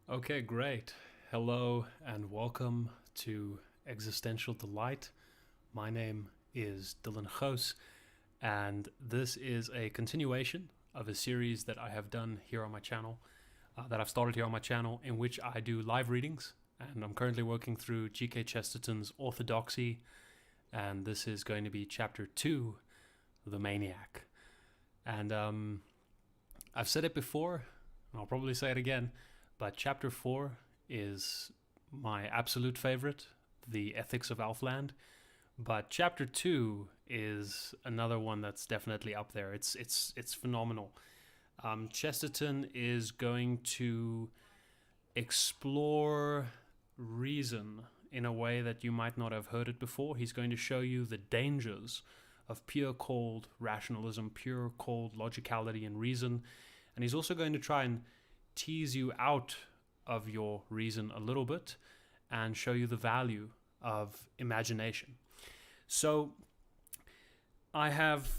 Okay, great. Hello and welcome to Existential Delight. My name is Dylan Goos, and this is a continuation of a series that I have done here on my channel, that I've started here on my channel, in which I do live readings. And I'm currently working through G.K. Chesterton's Orthodoxy, and this is going to be chapter 2, The Maniac. And I've said it before, and I'll probably say it again, but chapter 4 is my absolute favorite, The Ethics of Elfland. But chapter 2 is another one that's definitely up there. It's phenomenal. Chesterton is going to explore reason in a way that you might not have heard it before. He's going to show you the dangers of pure cold rationalism, pure cold logicality and reason. And he's also going to try and tease you out of your reason a little bit and show you the value of imagination. So I have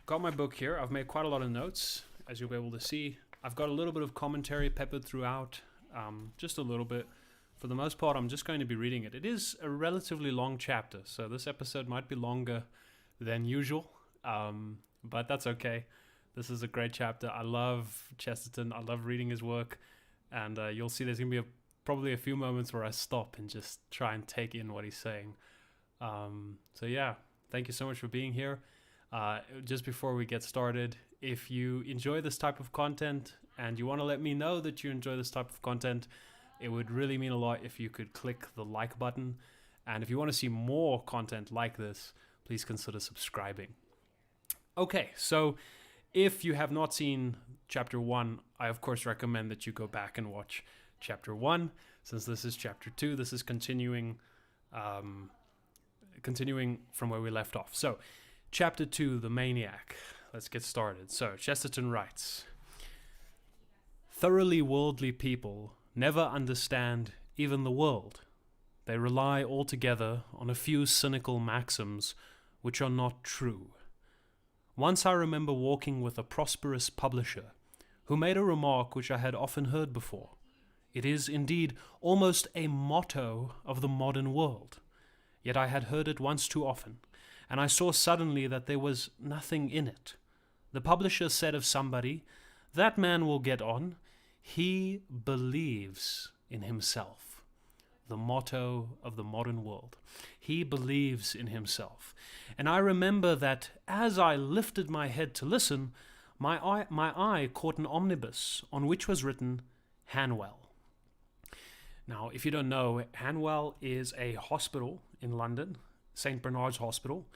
got my book here. I've made quite a lot of notes, as you'll be able to see. I've got a little bit of commentary peppered throughout, just a little bit. For the most part, I'm just going to be reading it. It is a relatively long chapter, so this episode might be longer than usual, but that's okay. This is a great chapter. I love Chesterton. I love reading his work. And you'll see there's going to be probably a few moments where I stop and just try and take in what he's saying. So yeah, thank you so much for being here. Just before we get started, if you enjoy this type of content and you want to let me know that you enjoy this type of content, it would really mean a lot if you could click the like button. And if you want to see more content like this, please consider subscribing. Okay, so if you have not seen chapter 1, I of course recommend that you go back and watch chapter 1. Since this is chapter 2, this is continuing from where we left off. So, chapter 2, The Maniac. Let's get started. So, Chesterton writes, "Thoroughly worldly people never understand even the world. They rely altogether on a few cynical maxims which are not true. Once I remember walking with a prosperous publisher who made a remark which I had often heard before. It is, indeed, almost a motto of the modern world. Yet I had heard it once too often, and I saw suddenly that there was nothing in it. The publisher said of somebody, 'That man will get on. He believes in himself.' The motto of the modern world. He believes in himself. And I remember that as I lifted my head to listen, my eye caught an omnibus on which was written Hanwell. Now, if you don't know, Hanwell is a hospital in London, St. Bernard's Hospital.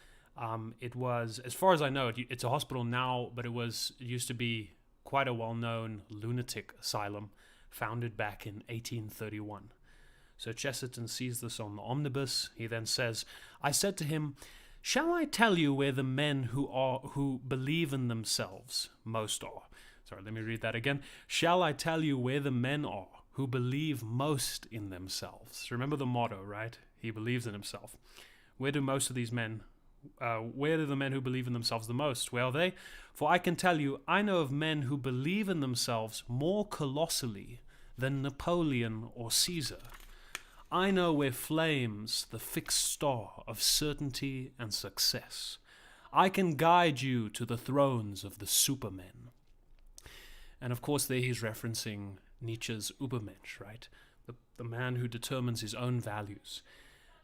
It was, as far as I know, it's a hospital now, but it used to be quite a well-known lunatic asylum founded back in 1831. So Chesterton sees this on the omnibus. He then says, 'I said to him, shall I tell you where the men who believe in themselves most are?' Sorry, let me read that again. 'Shall I tell you where the men are who believe most in themselves?'" Remember the motto, right? He believes in himself. Where do most of these men, where do the men who believe in themselves the most? Where are they? For I can tell you, I know of men who believe in themselves more colossally than Napoleon or Caesar. I know where flames the fixed star of certainty and success. I can guide you to the thrones of the supermen." And of course there he's referencing Nietzsche's Übermensch, right? The man who determines his own values.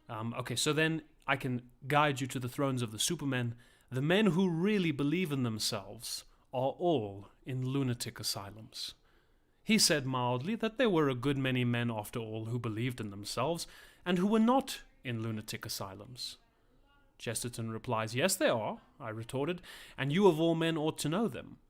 Okay, so then I can guide you to the thrones of the supermen. The men who really believe in themselves are all in lunatic asylums. He said mildly that there were a good many men after all who believed in themselves and who were not in lunatic asylums. Chesterton replies, "Yes, there are," I retorted, "and you of all men ought to know them.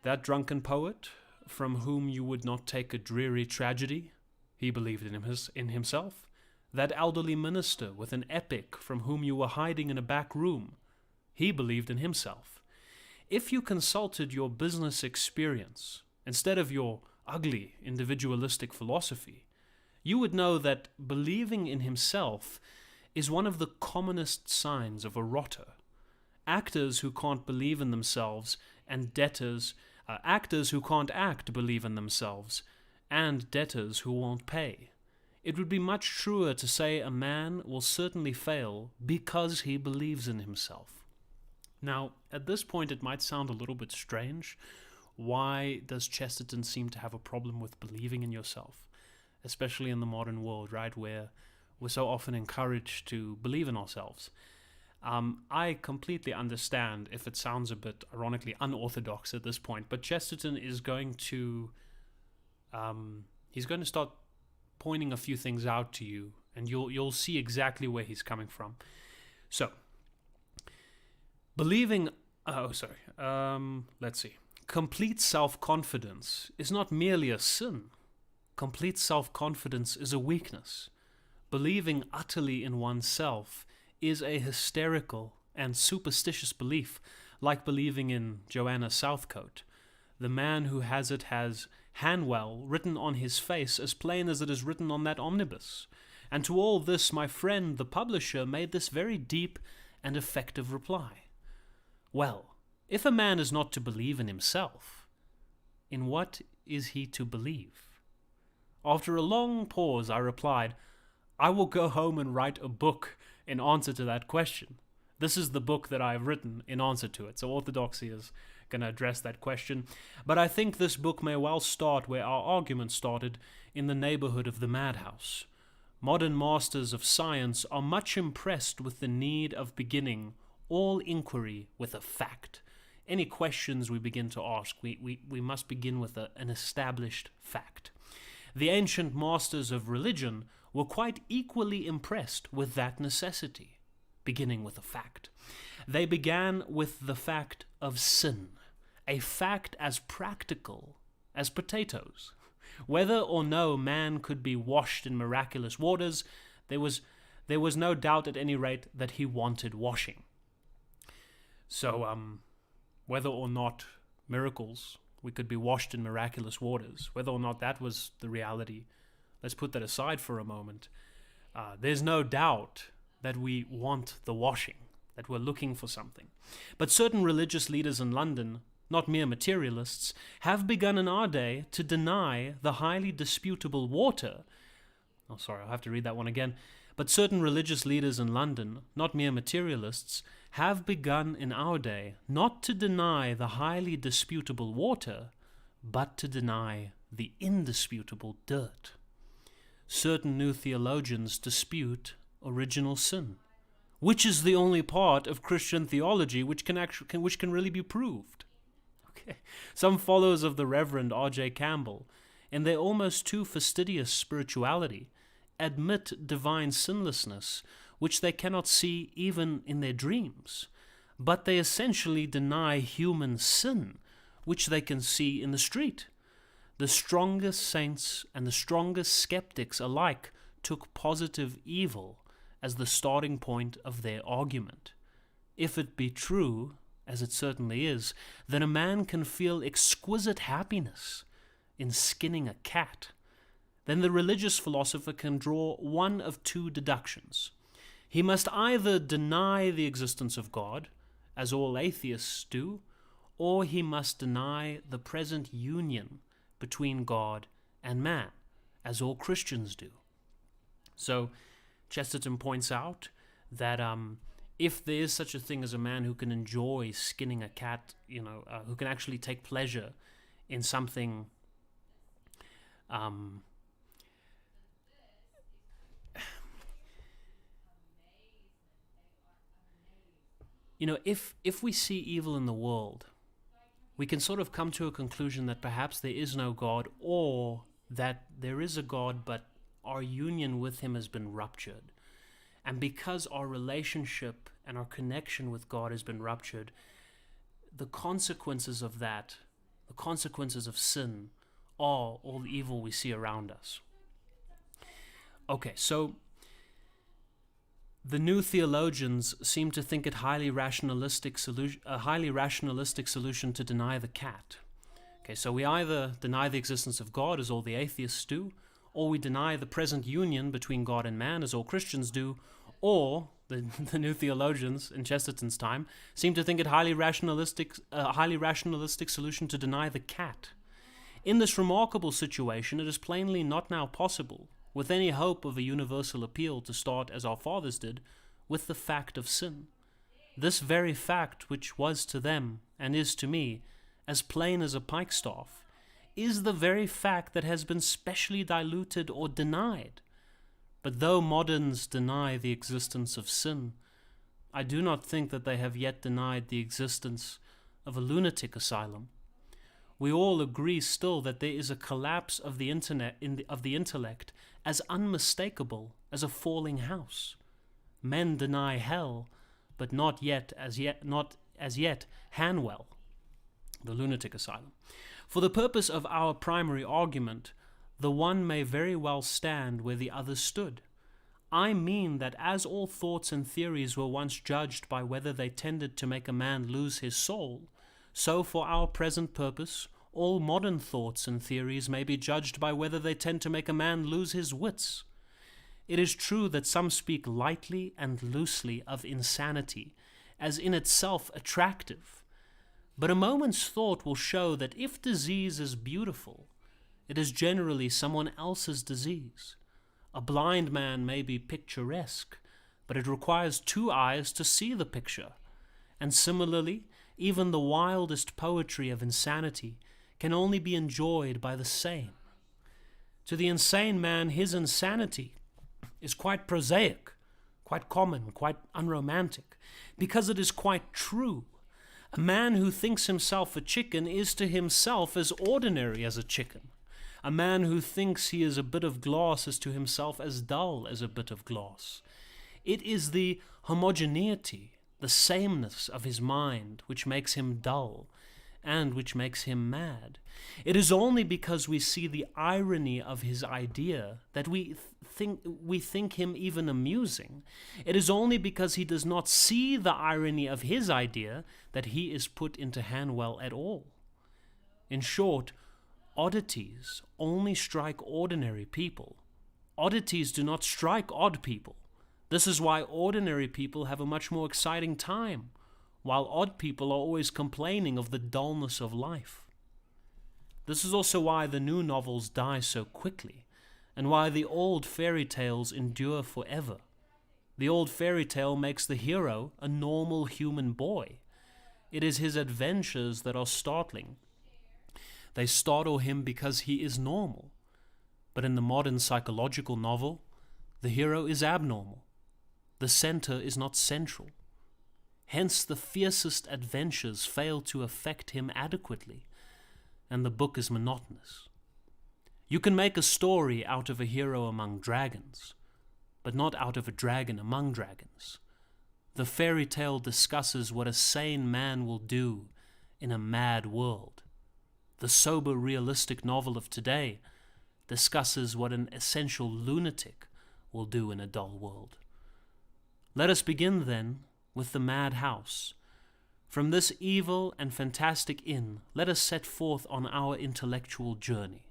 That drunken poet, from whom you would not take a dreary tragedy, he believed in himself. That elderly minister with an epic from whom you were hiding in a back room, he believed in himself. If you consulted your business experience instead of your ugly individualistic philosophy, you would know that believing in himself is one of the commonest signs of a rotter. Actors who can't believe in themselves and actors who can't act believe in themselves, and debtors who won't pay. It would be much truer to say a man will certainly fail because he believes in himself. Now, at this point it might sound a little bit strange. Why does Chesterton seem to have a problem with believing in yourself? Especially in the modern world, right, where we're so often encouraged to believe in ourselves. I completely understand if it sounds a bit ironically unorthodox at this point, but Chesterton is going to start pointing a few things out to you, and you'll see exactly where he's coming from. So, let's see. Complete self-confidence is not merely a sin. Complete self-confidence is a weakness. Believing utterly in oneself is a hysterical and superstitious belief, like believing in Joanna Southcote. The man who has it has Hanwell written on his face as plain as it is written on that omnibus. And to all this, my friend, the publisher, made this very deep and effective reply. Well, if a man is not to believe in himself, in what is he to believe? After a long pause, I replied, I will go home and write a book in answer to that question. This is the book that I have written in answer to it. So Orthodoxy is going to address that question. But I think this book may well start where our argument started, in the neighborhood of the madhouse. Modern masters of science are much impressed with the need of beginning all inquiry with a fact. Any questions we begin to ask, we must begin with an established fact. The ancient masters of religion were quite equally impressed with that necessity, beginning with a fact. They began with the fact of sin, a fact as practical as potatoes. Whether or no man could be washed in miraculous waters, there was no doubt at any rate that he wanted washing. So, whether or not miracles, we could be washed in miraculous waters, whether or not that was the reality, let's put that aside for a moment. There's no doubt that we want the washing, that we're looking for something. But certain religious leaders in London, not mere materialists, have begun in our day to deny the highly disputable water. Oh, sorry, I'll have to read that one again. But certain religious leaders in London, not mere materialists, have begun in our day not to deny the highly disputable water, but to deny the indisputable dirt. Certain new theologians dispute original sin, which is the only part of Christian theology which can really be proved. Okay. Some followers of the Reverend R.J. Campbell, in their almost too fastidious spirituality, admit divine sinlessness, which they cannot see even in their dreams, but they essentially deny human sin, which they can see in the street. The strongest saints and the strongest skeptics alike took positive evil as the starting point of their argument. If it be true, as it certainly is, then a man can feel exquisite happiness in skinning a cat, then the religious philosopher can draw one of two deductions. He must either deny the existence of God, as all atheists do, or he must deny the present union between God and man, as all Christians do. So Chesterton points out that if there is such a thing as a man who can enjoy skinning a cat, who can actually take pleasure in something if we see evil in the world, we can sort of come to a conclusion that perhaps there is no God, or that there is a God, but our union with him has been ruptured. And because our relationship and our connection with God has been ruptured, the consequences of that, the consequences of sin, are all the evil we see around us. Okay, so the new theologians seem to think it a highly rationalistic solution to deny the cat. Okay, so we either deny the existence of God, as all the atheists do, or we deny the present union between God and man, as all Christians do, or the new theologians in Chesterton's time seem to think it a highly rationalistic solution to deny the cat. In this remarkable situation, it is plainly not now possible, with any hope of a universal appeal, to start, as our fathers did, with the fact of sin. This very fact, which was to them, and is to me, as plain as a pikestaff, is the very fact that has been specially diluted or denied. But though moderns deny the existence of sin, I do not think that they have yet denied the existence of a lunatic asylum. We all agree still that there is a collapse of the intellect as unmistakable as a falling house. Men deny hell, but not as yet Hanwell, the lunatic asylum. For the purpose of our primary argument, the one may very well stand where the other stood. I mean that as all thoughts and theories were once judged by whether they tended to make a man lose his soul, so for our present purpose, all modern thoughts and theories may be judged by whether they tend to make a man lose his wits. It is true that some speak lightly and loosely of insanity, as in itself attractive, but a moment's thought will show that if disease is beautiful, it is generally someone else's disease. A blind man may be picturesque, but it requires 2 eyes to see the picture. And similarly, even the wildest poetry of insanity can only be enjoyed by the sane. To the insane man, his insanity is quite prosaic, quite common, quite unromantic, because it is quite true. A man who thinks himself a chicken is to himself as ordinary as a chicken. A man who thinks he is a bit of glass is to himself as dull as a bit of glass. It is the homogeneity, the sameness of his mind which makes him dull, and which makes him mad. It is only because we see the irony of his idea that we think him even amusing. It is only because he does not see the irony of his idea that he is put into Hanwell at all. In short, oddities only strike ordinary people. Oddities do not strike odd people. This is why ordinary people have a much more exciting time, while odd people are always complaining of the dullness of life. This is also why the new novels die so quickly, and why the old fairy tales endure forever. The old fairy tale makes the hero a normal human boy. It is his adventures that are startling. They startle him because he is normal. But in the modern psychological novel, the hero is abnormal. The center is not central. Hence the fiercest adventures fail to affect him adequately, and the book is monotonous. You can make a story out of a hero among dragons, but not out of a dragon among dragons. The fairy tale discusses what a sane man will do in a mad world. The sober, realistic novel of today discusses what an essential lunatic will do in a dull world. Let us begin, then, with the madhouse. From this evil and fantastic inn, let us set forth on our intellectual journey.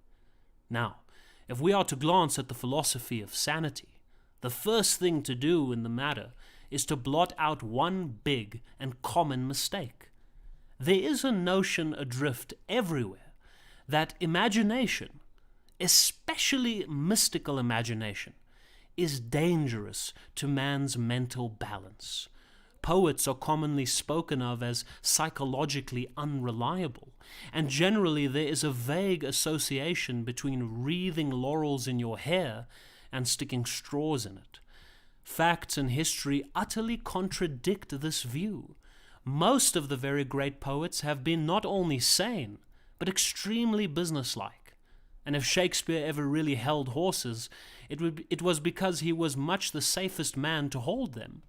Now, if we are to glance at the philosophy of sanity, the first thing to do in the matter is to blot out one big and common mistake. There is a notion adrift everywhere that imagination, especially mystical imagination, is dangerous to man's mental balance. Poets are commonly spoken of as psychologically unreliable, and generally there is a vague association between wreathing laurels in your hair and sticking straws in it. Facts and history utterly contradict this view. Most of the very great poets have been not only sane, but extremely businesslike. And if Shakespeare ever really held horses, it was because he was much the safest man to hold them.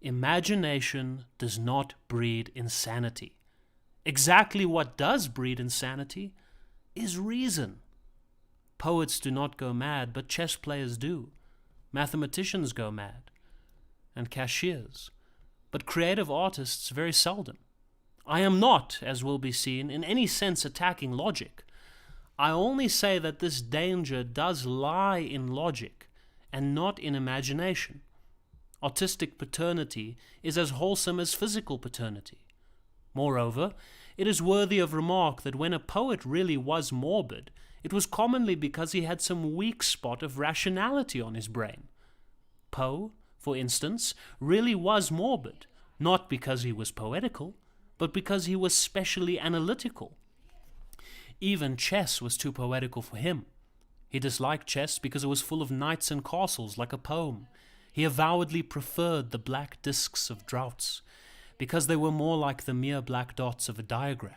Imagination does not breed insanity. Exactly what does breed insanity is reason. Poets do not go mad, but chess players do. Mathematicians go mad, and cashiers, but creative artists very seldom. I am not, as will be seen, in any sense attacking logic. I only say that this danger does lie in logic and not in imagination. Autistic paternity is as wholesome as physical paternity. Moreover, It is worthy of remark that when a poet really was morbid, it was commonly because he had some weak spot of rationality on his brain. Poe, for instance, really was morbid, not because he was poetical, but because he was specially analytical. Even chess was too poetical for him. He disliked chess because it was full of knights and castles like a poem. He avowedly preferred the black discs of draughts, because they were more like the mere black dots of a diagram.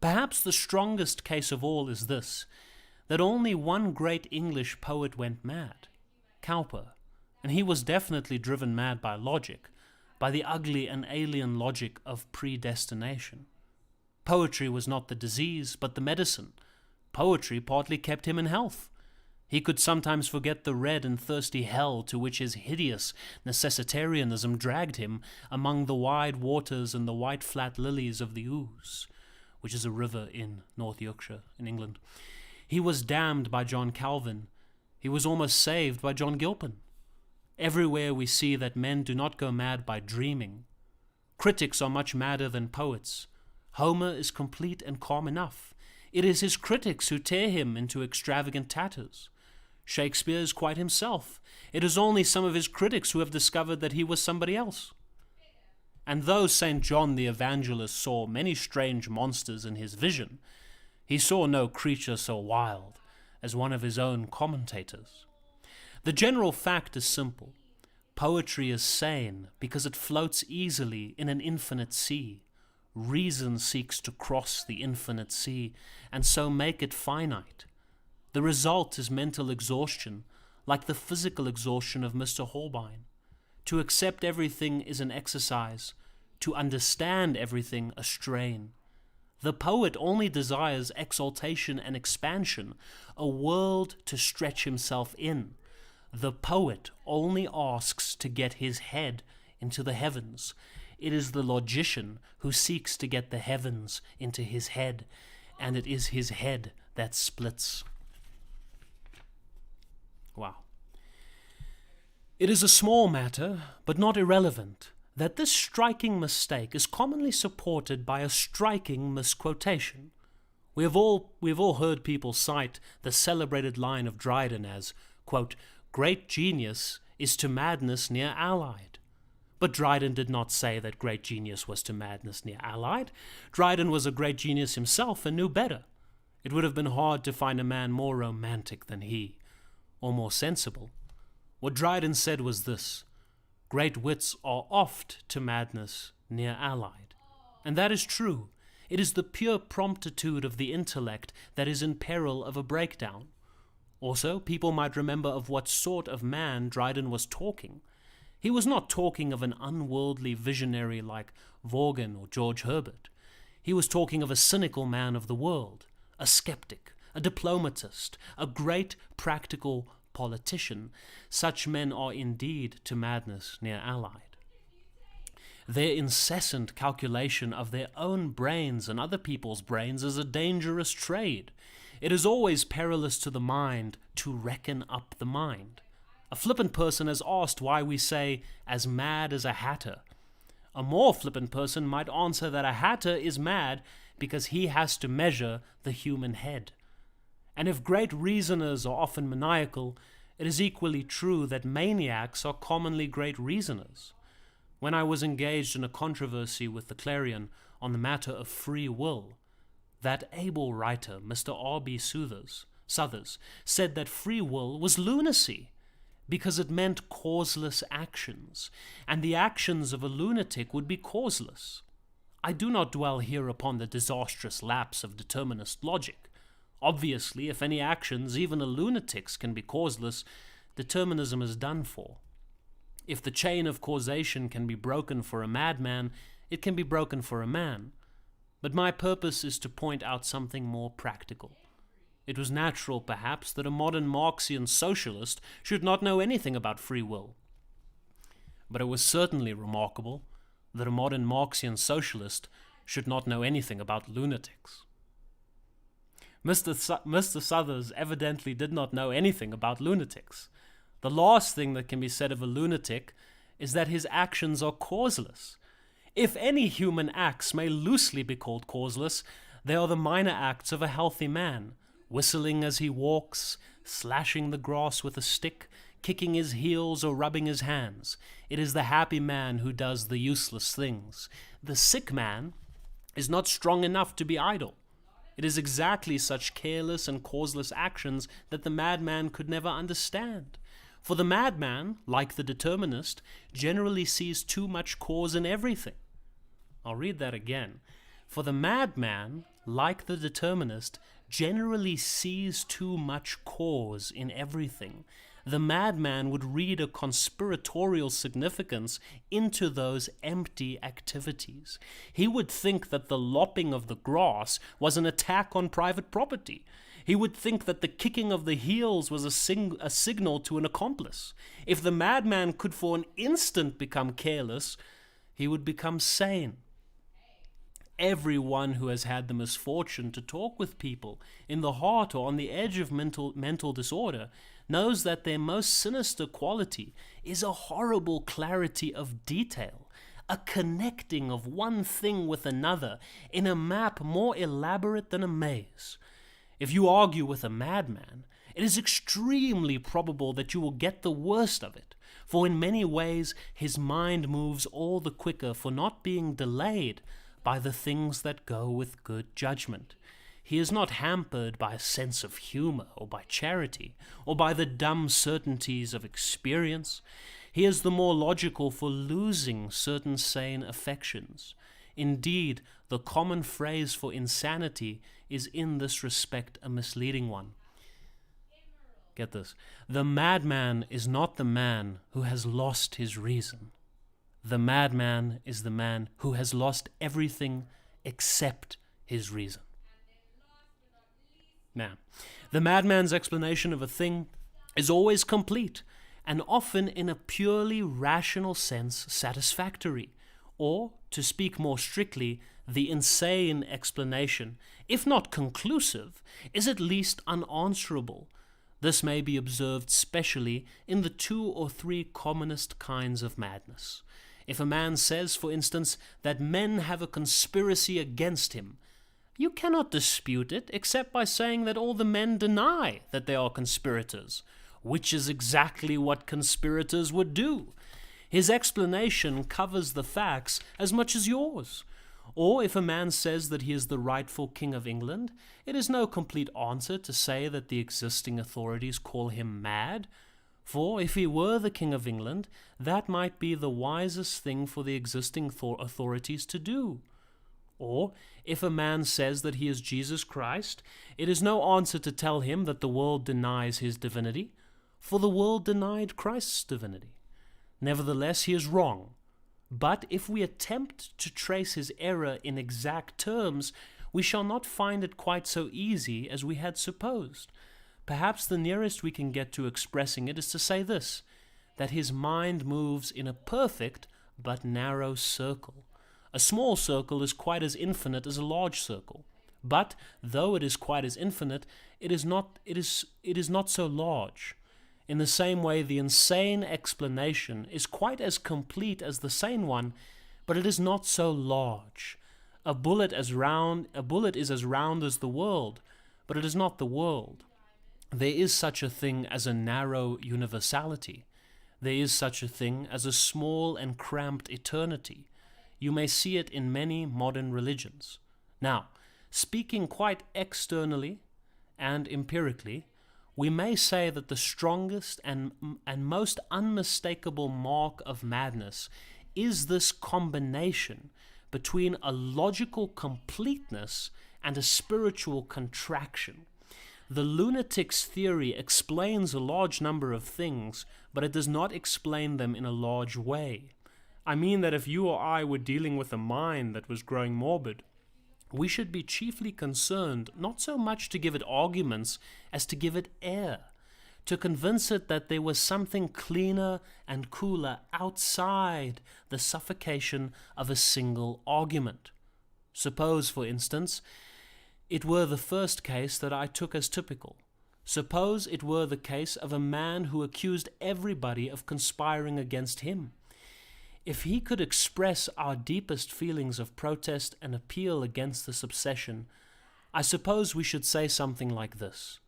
Perhaps the strongest case of all is this, that only one great English poet went mad, Cowper, and he was definitely driven mad by logic, by the ugly and alien logic of predestination. Poetry was not the disease, but the medicine. Poetry partly kept him in health. He could sometimes forget the red and thirsty hell to which his hideous necessitarianism dragged him among the wide waters and the white flat lilies of the Ouse, which is a river in North Yorkshire in England. He was damned by John Calvin. He was almost saved by John Gilpin. Everywhere we see that men do not go mad by dreaming. Critics are much madder than poets. Homer is complete and calm enough. It is his critics who tear him into extravagant tatters. Shakespeare is quite himself. It is only some of his critics who have discovered that he was somebody else. And though St. John the Evangelist saw many strange monsters in his vision, he saw no creature so wild as one of his own commentators. The general fact is simple. Poetry is sane because it floats easily in an infinite sea. Reason seeks to cross the infinite sea and so make it finite. The result is mental exhaustion, like the physical exhaustion of Mr. Holbein. To accept everything is an exercise. To understand everything a strain. The poet only desires exaltation and expansion, a world to stretch himself in. The poet only asks to get his head into the heavens. It is the logician who seeks to get the heavens into his head, and it is his head that splits. Wow. It is a small matter, but not irrelevant, that this striking mistake is commonly supported by a striking misquotation. We have all heard people cite the celebrated line of Dryden as, quote, "Great genius is to madness near allied." But Dryden did not say that great genius was to madness near allied. Dryden was a great genius himself and knew better. It would have been hard to find a man more romantic than he, or more sensible. What Dryden said was this: great wits are oft to madness near allied. And that is true. It is the pure promptitude of the intellect that is in peril of a breakdown. Also, people might remember of what sort of man Dryden was talking. He was not talking of an unworldly visionary like Vaughan or George Herbert. He was talking of a cynical man of the world, a skeptic, a diplomatist, a great practical politician. Such men are indeed to madness near allied. Their incessant calculation of their own brains and other people's brains is a dangerous trade. It is always perilous to the mind to reckon up the mind. A flippant person has asked why we say, "as mad as a hatter." A more flippant person might answer that a hatter is mad because he has to measure the human head. And if great reasoners are often maniacal, it is equally true that maniacs are commonly great reasoners. When I was engaged in a controversy with the Clarion on the matter of free will, that able writer, Mr. R.B. Suthers, said that free will was lunacy, because it meant causeless actions, and the actions of a lunatic would be causeless. I do not dwell here upon the disastrous lapse of determinist logic. Obviously, if any actions, even a lunatic's, can be causeless, determinism is done for. If the chain of causation can be broken for a madman, it can be broken for a man. But my purpose is to point out something more practical. It was natural, perhaps, that a modern Marxian socialist should not know anything about free will. But it was certainly remarkable that a modern Marxian socialist should not know anything about lunatics. Mr. Suthers evidently did not know anything about lunatics. The last thing that can be said of a lunatic is that his actions are causeless. If any human acts may loosely be called causeless, they are the minor acts of a healthy man, whistling as he walks, slashing the grass with a stick, kicking his heels or rubbing his hands. It is the happy man who does the useless things. The sick man is not strong enough to be idle. It is exactly such careless and causeless actions that the madman could never understand. For the madman, like the determinist, generally sees too much cause in everything. I'll read that again. For the madman, like the determinist, generally sees too much cause in everything. The madman would read a conspiratorial significance into those empty activities. He would think that the lopping of the grass was an attack on private property. He would think that the kicking of the heels was a signal to an accomplice. If the madman could for an instant become careless, he would become sane. Everyone who has had the misfortune to talk with people in the heart or on the edge of mental disorder knows that their most sinister quality is a horrible clarity of detail, a connecting of one thing with another in a map more elaborate than a maze. If you argue with a madman, it is extremely probable that you will get the worst of it, for in many ways his mind moves all the quicker for not being delayed by the things that go with good judgment. He is not hampered by a sense of humor or by charity or by the dumb certainties of experience. He is the more logical for losing certain sane affections. Indeed, the common phrase for insanity is in this respect a misleading one. Get this. The madman is not the man who has lost his reason. The madman is the man who has lost everything except his reason. Now, the madman's explanation of a thing is always complete and often in a purely rational sense satisfactory, or, to speak more strictly, the insane explanation, if not conclusive, is at least unanswerable. This may be observed specially in the 2 or 3 commonest kinds of madness. If a man says, for instance, that men have a conspiracy against him, you cannot dispute it except by saying that all the men deny that they are conspirators, which is exactly what conspirators would do. His explanation covers the facts as much as yours. Or if a man says that he is the rightful king of England, it is no complete answer to say that the existing authorities call him mad. For if he were the king of England, that might be the wisest thing for the existing authorities to do. Or, if a man says that he is Jesus Christ, it is no answer to tell him that the world denies his divinity, for the world denied Christ's divinity. Nevertheless, he is wrong. But if we attempt to trace his error in exact terms, we shall not find it quite so easy as we had supposed. Perhaps the nearest we can get to expressing it is to say this, that his mind moves in a perfect but narrow circle. A small circle is quite as infinite as a large circle. But, though it is quite as infinite, it is not so large. In the same way, the insane explanation is quite as complete as the sane one, but it is not so large. A bullet is as round as the world, but it is not the world. There is such a thing as a narrow universality. There is such a thing as a small and cramped eternity. You may see it in many modern religions. Now, speaking quite externally and empirically, we may say that the strongest and most unmistakable mark of madness is this combination between a logical completeness and a spiritual contraction. The lunatic's theory explains a large number of things, but it does not explain them in a large way. I mean that if you or I were dealing with a mind that was growing morbid, we should be chiefly concerned not so much to give it arguments as to give it air, to convince it that there was something cleaner and cooler outside the suffocation of a single argument. Suppose, for instance, it were the first case that I took as typical. Suppose it were the case of a man who accused everybody of conspiring against him. If he could express our deepest feelings of protest and appeal against this obsession, I suppose we should say something like this: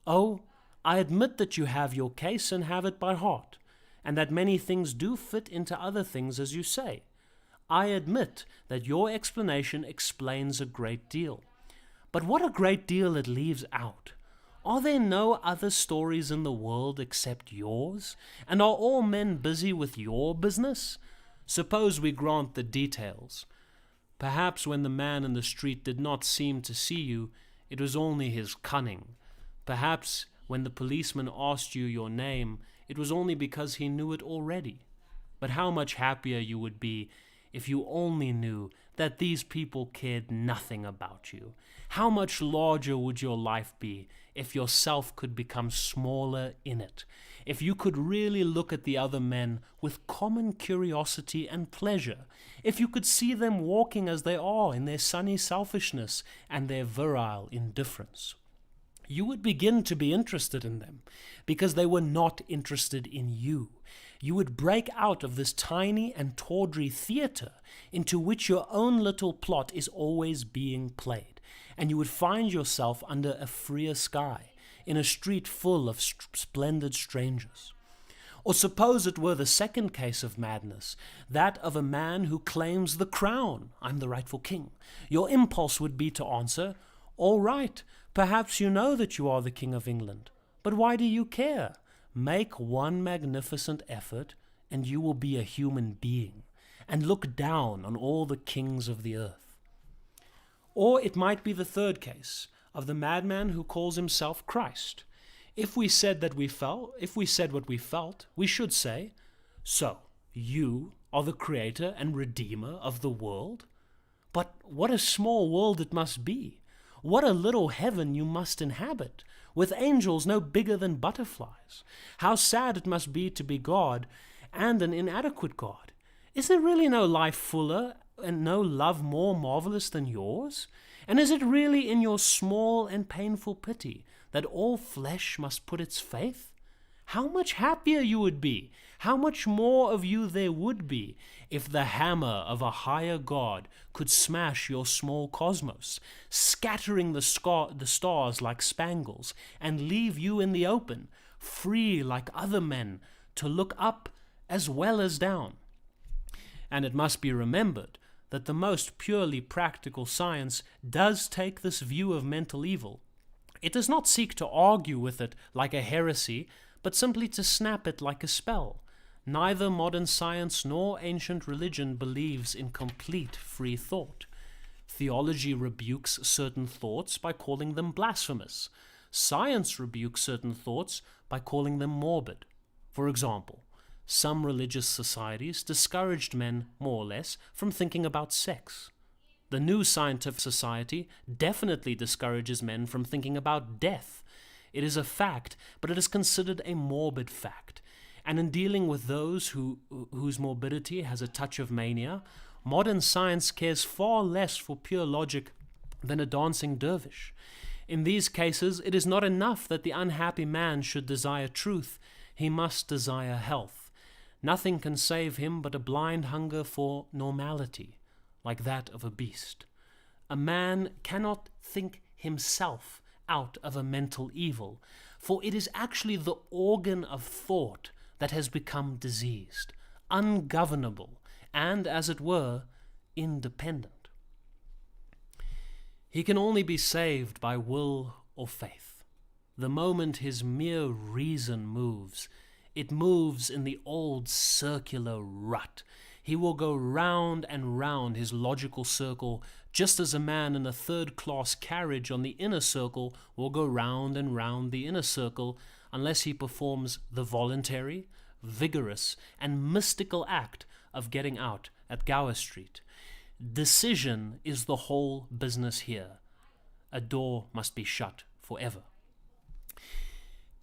"Oh, I admit that you have your case and have it by heart, and that many things do fit into other things as you say. I admit that your explanation explains a great deal. But what a great deal it leaves out! Are there no other stories in the world except yours? And are all men busy with your business? Suppose we grant the details. Perhaps when the man in the street did not seem to see you, it was only his cunning. Perhaps when the policeman asked you your name, it was only because he knew it already. But how much happier you would be if you only knew that these people cared nothing about you. How much larger would your life be if yourself could become smaller in it, if you could really look at the other men with common curiosity and pleasure, if you could see them walking as they are in their sunny selfishness and their virile indifference. You would begin to be interested in them because they were not interested in you. You would break out of this tiny and tawdry theatre into which your own little plot is always being played, and you would find yourself under a freer sky, in a street full of splendid strangers. Or suppose it were the second case of madness, that of a man who claims the crown. I'm the rightful king. Your impulse would be to answer, "All right, perhaps you know that you are the King of England, but why do you care? Make one magnificent effort, and you will be a human being, and look down on all the kings of the earth." Or it might be the third case, of the madman who calls himself Christ. If we said what we felt, we should say, "So, you are the creator and redeemer of the world? But what a small world it must be! What a little heaven you must inhabit, with angels no bigger than butterflies! How sad it must be to be God, and an inadequate God! Is there really no life fuller and no love more marvelous than yours? And is it really in your small and painful pity that all flesh must put its faith? How much happier you would be, how much more of you there would be, if the hammer of a higher God could smash your small cosmos, scattering the stars like spangles, and leave you in the open, free like other men, to look up as well as down. And it must be remembered that the most purely practical science does take this view of mental evil. It does not seek to argue with it like a heresy, but simply to snap it like a spell. Neither modern science nor ancient religion believes in complete free thought. Theology rebukes certain thoughts by calling them blasphemous. Science rebukes certain thoughts by calling them morbid. For example, some religious societies discouraged men, more or less, from thinking about sex. The New Scientific Society definitely discourages men from thinking about death. It is a fact, but it is considered a morbid fact. And in dealing with those whose morbidity has a touch of mania, modern science cares far less for pure logic than a dancing dervish. In these cases, it is not enough that the unhappy man should desire truth. He must desire health. Nothing can save him but a blind hunger for normality, like that of a beast. A man cannot think himself out of a mental evil, for it is actually the organ of thought that has become diseased, ungovernable, and, as it were, independent. He can only be saved by will or faith. The moment his mere reason moves, it moves in the old circular rut. He will go round and round his logical circle, just as a man in a third-class carriage on the inner circle will go round and round the inner circle, unless he performs the voluntary, vigorous, and mystical act of getting out at Gower Street. Decision is the whole business here. A door must be shut forever.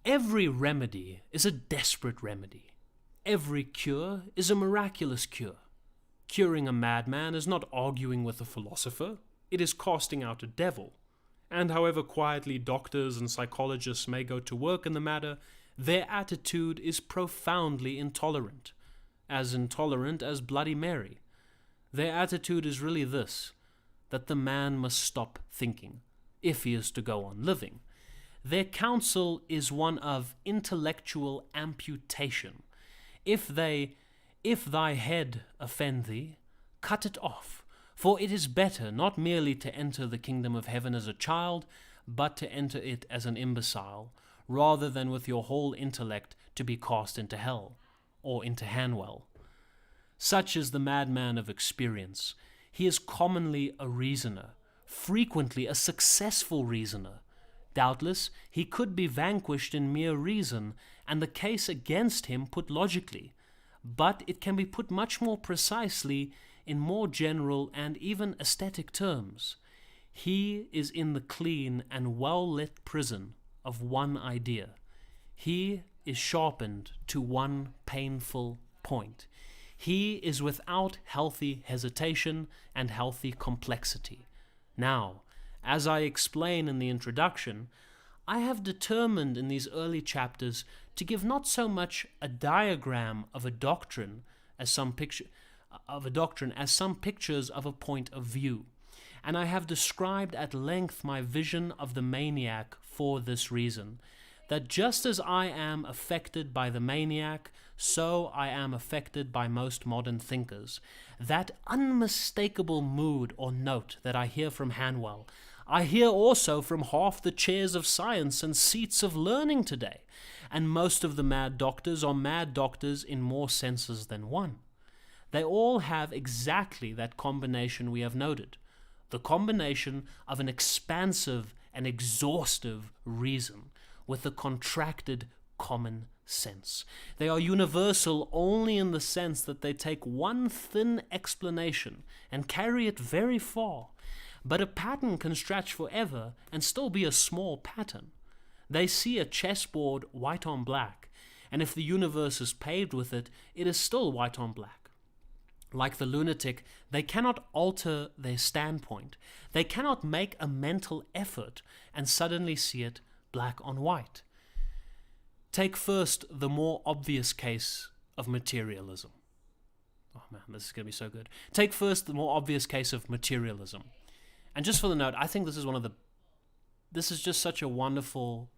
Every remedy is a desperate remedy. Every cure is a miraculous cure. Curing a madman is not arguing with a philosopher, it is casting out a devil. And however quietly doctors and psychologists may go to work in the matter, their attitude is profoundly intolerant. as intolerant as Bloody Mary. Their attitude is really this, that the man must stop thinking, if he is to go on living. Their counsel is one of intellectual amputation. If thy head offend thee, cut it off, for it is better not merely to enter the kingdom of heaven as a child, but to enter it as an imbecile, rather than with your whole intellect to be cast into hell, or into Hanwell. Such is the madman of experience. He is commonly a reasoner, frequently a successful reasoner. Doubtless, he could be vanquished in mere reason, and the case against him put logically, but it can be put much more precisely in more general and even aesthetic terms. He is in the clean and well-lit prison of one idea. He is sharpened to one painful point. He is without healthy hesitation and healthy complexity. Now, as I explain in the introduction, I have determined in these early chapters to give not so much a diagram of a doctrine as some pictures of a point of view. And I have described at length my vision of the maniac for this reason, that just as I am affected by the maniac, so I am affected by most modern thinkers. That unmistakable mood or note that I hear from Hanwell, I hear also from half the chairs of science and seats of learning today, and most of the mad doctors are mad doctors in more senses than one. They all have exactly that combination we have noted, the combination of an expansive and exhaustive reason with a contracted common sense. They are universal only in the sense that they take one thin explanation and carry it very far, but a pattern can stretch forever and still be a small pattern. They see a chessboard white on black, and if the universe is paved with it, it is still white on black. Like the lunatic, they cannot alter their standpoint. They cannot make a mental effort and suddenly see it black on white. Take first the more obvious case of materialism. Oh man, this is going to be so good. Take first the more obvious case of materialism. And just for the note, I think this is just such a wonderful...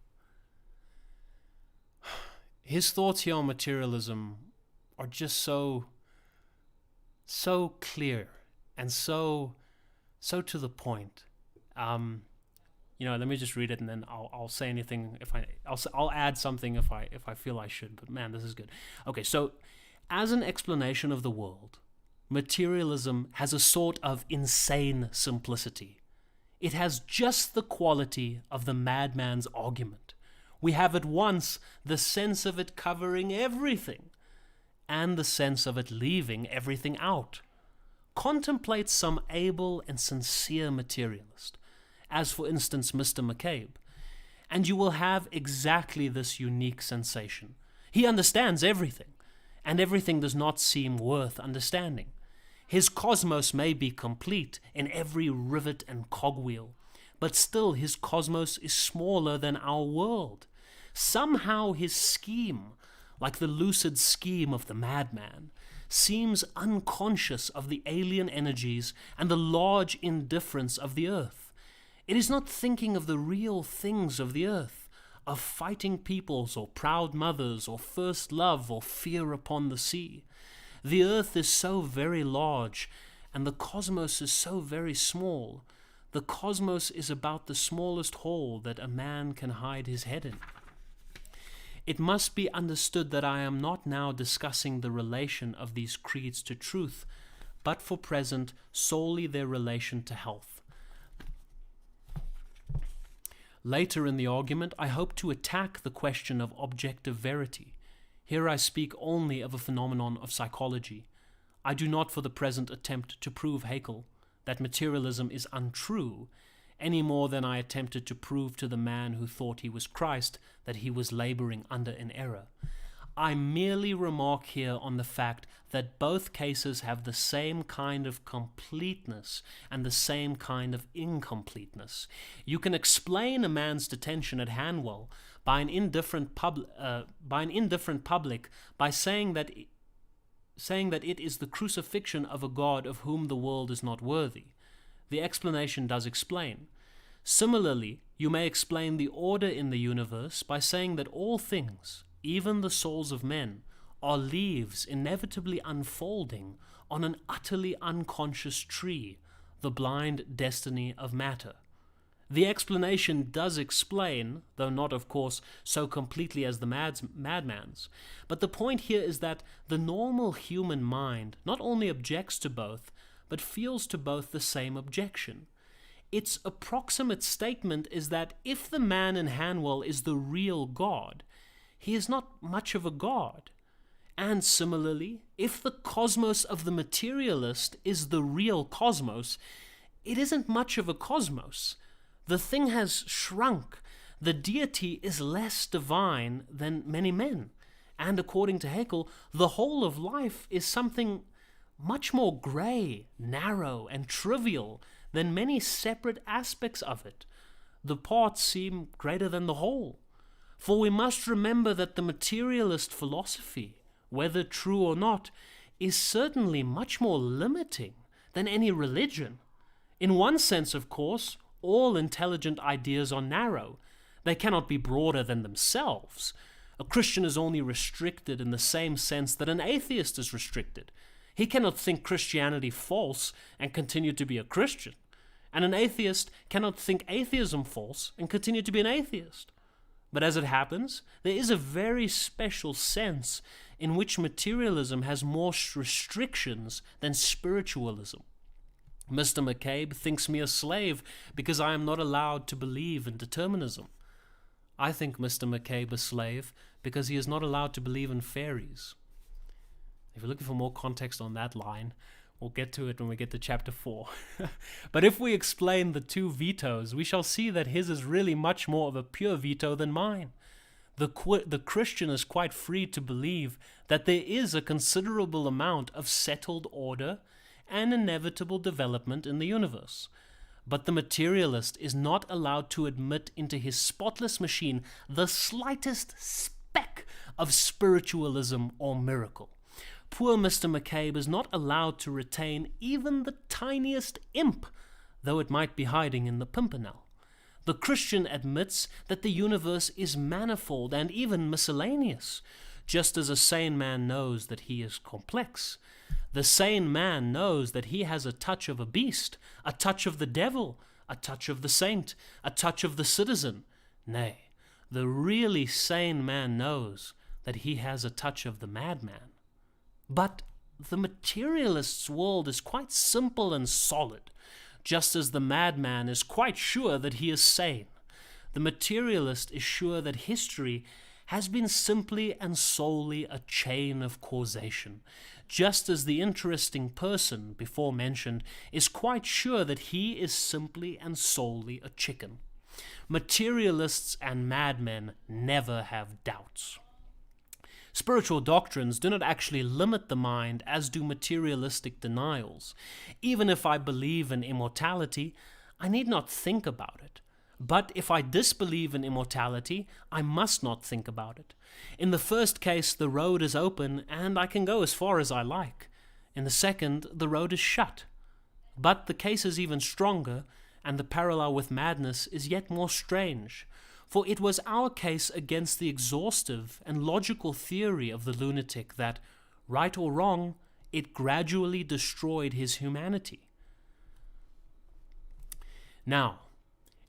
His thoughts here on materialism are just so clear and so to the point. Let me just read it and then I'll say anything I'll add something if I feel I should. But man, this is good. Okay, so as an explanation of the world, materialism has a sort of insane simplicity. It has just the quality of the madman's argument. We have at once the sense of it covering everything and the sense of it leaving everything out. Contemplate some able and sincere materialist, as for instance Mr. McCabe, and you will have exactly this unique sensation. He understands everything, and everything does not seem worth understanding. His cosmos may be complete in every rivet and cogwheel, but still his cosmos is smaller than our world. Somehow his scheme, like the lucid scheme of the madman, seems unconscious of the alien energies and the large indifference of the earth. It is not thinking of the real things of the earth, of fighting peoples or proud mothers or first love or fear upon the sea. The earth is so very large and the cosmos is so very small. The cosmos is about the smallest hole that a man can hide his head in. It must be understood that I am not now discussing the relation of these creeds to truth, but for present solely their relation to health. Later in the argument, I hope to attack the question of objective verity. Here I speak only of a phenomenon of psychology. I do not for the present attempt to prove Haeckel that materialism is untrue, any more than I attempted to prove to the man who thought he was Christ that he was laboring under an error. I merely remark here on the fact that both cases have the same kind of completeness and the same kind of incompleteness. You can explain a man's detention at Hanwell by an indifferent public by saying that saying that it is the crucifixion of a God of whom the world is not worthy. The explanation does explain. Similarly, you may explain the order in the universe by saying that all things, even the souls of men, are leaves inevitably unfolding on an utterly unconscious tree, the blind destiny of matter. The explanation does explain, though not, of course, so completely as the madman's, but the point here is that the normal human mind not only objects to both, but feels to both the same objection. Its approximate statement is that if the man in Hanwell is the real God, he is not much of a God. And similarly, if the cosmos of the materialist is the real cosmos, it isn't much of a cosmos. The thing has shrunk. The deity is less divine than many men. And according to Haeckel, the whole of life is something much more grey, narrow, and trivial than many separate aspects of it. The parts seem greater than the whole. For we must remember that the materialist philosophy, whether true or not, is certainly much more limiting than any religion. In one sense, of course, all intelligent ideas are narrow. They cannot be broader than themselves. A Christian is only restricted in the same sense that an atheist is restricted. He cannot think Christianity false and continue to be a Christian. And an atheist cannot think atheism false and continue to be an atheist. But as it happens, there is a very special sense in which materialism has more restrictions than spiritualism. Mr. McCabe thinks me a slave because I am not allowed to believe in determinism. I think Mr. McCabe a slave because he is not allowed to believe in fairies. If you're looking for more context on that line, we'll get to it when we get to chapter 4. But if we explain the two vetoes, we shall see that his is really much more of a pure veto than mine. The Christian is quite free to believe that there is a considerable amount of settled order and inevitable development in the universe. But the materialist is not allowed to admit into his spotless machine the slightest speck of spiritualism or miracle. Poor Mr. McCabe is not allowed to retain even the tiniest imp, though it might be hiding in the pimpernel. The Christian admits that the universe is manifold and even miscellaneous, just as a sane man knows that he is complex. The sane man knows that he has a touch of a beast, a touch of the devil, a touch of the saint, a touch of the citizen. Nay, the really sane man knows that he has a touch of the madman. But the materialist's world is quite simple and solid, just as the madman is quite sure that he is sane. The materialist is sure that history has been simply and solely a chain of causation, just as the interesting person before mentioned is quite sure that he is simply and solely a chicken. Materialists and madmen never have doubts. Spiritual doctrines do not actually limit the mind as do materialistic denials. Even if I believe in immortality, I need not think about it. But if I disbelieve in immortality, I must not think about it. In the first case, the road is open and I can go as far as I like. In the second, the road is shut. But the case is even stronger, and the parallel with madness is yet more strange. For it was our case against the exhaustive and logical theory of the lunatic that, right or wrong, it gradually destroyed his humanity. Now,